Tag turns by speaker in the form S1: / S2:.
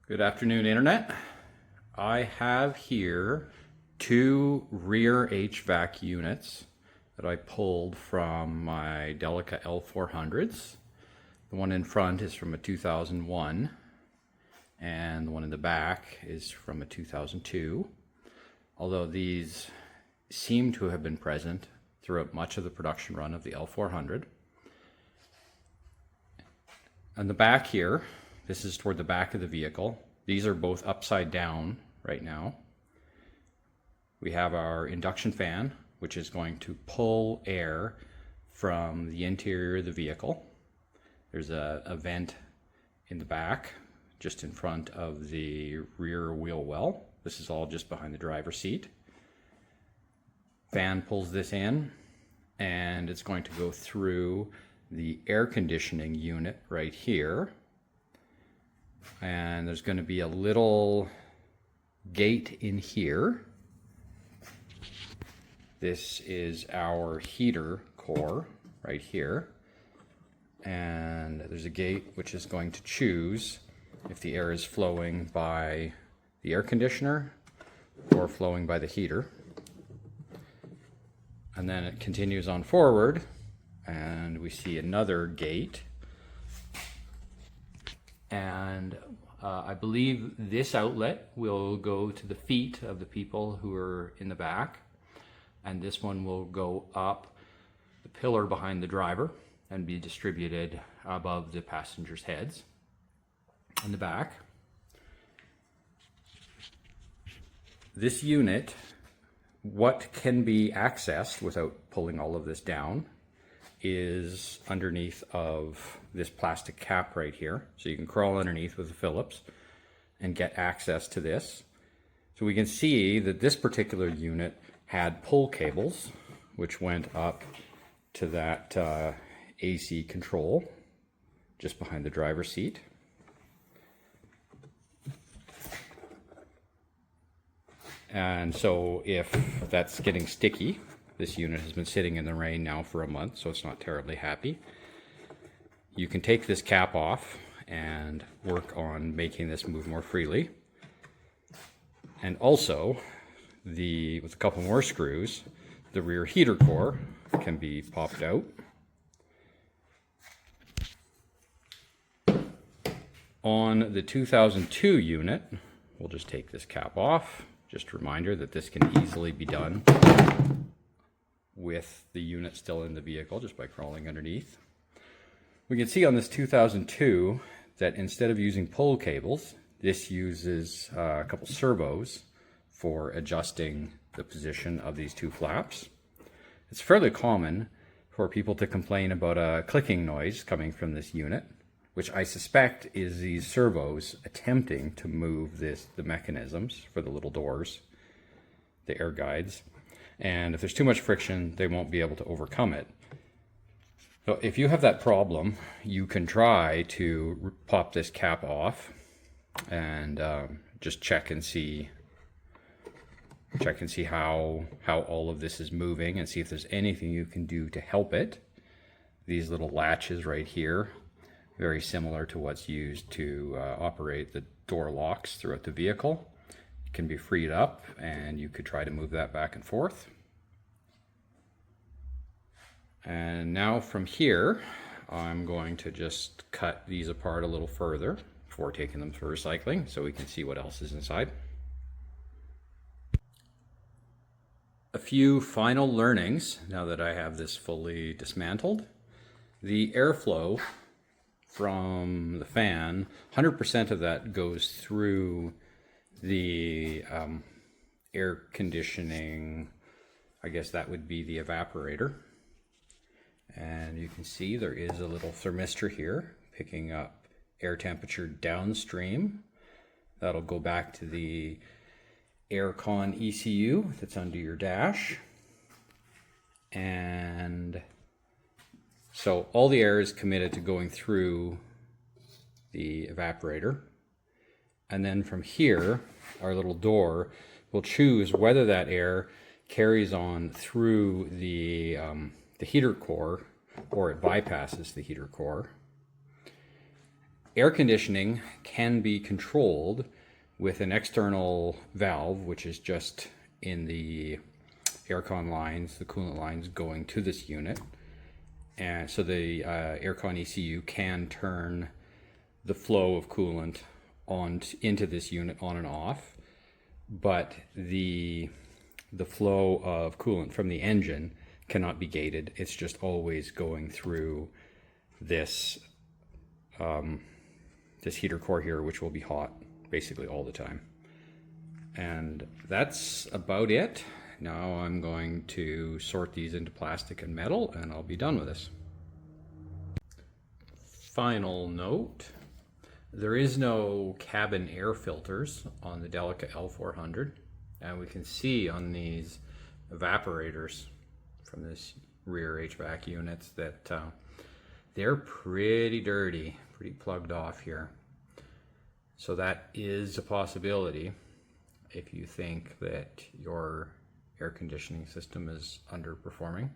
S1: Good afternoon, Internet. I have here two rear HVAC units that I pulled from my Delica L400s. The one in front is from a 2001 and the one in the back is from a 2002. Although these seem to have been present throughout much of the production run of the L400. On the back here, this is toward the back of the vehicle. These are both upside down right now. We have our induction fan, which is going to pull air from the interior of the vehicle. There's a vent in the back, just in front of the rear wheel well. This is all just behind the driver's seat. Fan pulls this in, and it's going to go through the air conditioning unit right here. And there's going to be a little gate in here. This is our heater core right here. And there's a gate which is going to choose if the air is flowing by the air conditioner or flowing by the heater. And then it continues on forward, and we see another gate. And I believe this outlet will go to the feet of the people who are in the back, and this one will go up the pillar behind the driver and be distributed above the passengers' heads in the back. This unit, what can be accessed without pulling all of this down, is underneath of this plastic cap right here. So you can crawl underneath with a Phillips and get access to this. So we can see that this particular unit had pull cables, which went up to that AC control just behind the driver's seat. And so if that's getting sticky, this unit has been sitting in the rain now for a month, so it's not terribly happy. You can take this cap off and work on making this move more freely. And also, with a couple more screws, the rear heater core can be popped out. On the 2002 unit, we'll just take this cap off. Just a reminder that this can easily be done with the unit still in the vehicle just by crawling underneath. We can see on this 2002 that instead of using pull cables, this uses a couple servos for adjusting the position of these two flaps. It's fairly common for people to complain about a clicking noise coming from this unit, which I suspect is these servos attempting to move the mechanisms for the little doors, the air guides. And if there's too much friction, they won't be able to overcome it. So if you have that problem, you can try to pop this cap off and just check and see how all of this is moving, and see if there's anything you can do to help it. These little latches right here, very similar to what's used to operate the door locks throughout the vehicle, can be freed up, and you could try to move that back and forth. And now from here, I'm going to just cut these apart a little further before taking them for recycling so we can see what else is inside. A few final learnings now that I have this fully dismantled. The airflow from the fan, 100% of that goes through the air conditioning, I guess that would be the evaporator. And you can see there is a little thermistor here picking up air temperature downstream. That'll go back to the aircon ECU that's under your dash. And so all the air is committed to going through the evaporator. And then from here, our little door will choose whether that air carries on through the heater core or it bypasses the heater core. Air conditioning can be controlled with an external valve, which is just in the aircon lines, the coolant lines going to this unit. And so the aircon ECU can turn the flow of coolant into this unit on and off, but the flow of coolant from the engine cannot be gated. It's just always going through this this heater core here, which will be hot basically all the time. And that's about it. Now I'm going to sort these into plastic and metal, and I'll be done with this. Final note, there is no cabin air filters on the Delica L400, and we can see on these evaporators from this rear HVAC units that they're pretty dirty, pretty plugged off here. So that is a possibility if you think that your air conditioning system is underperforming.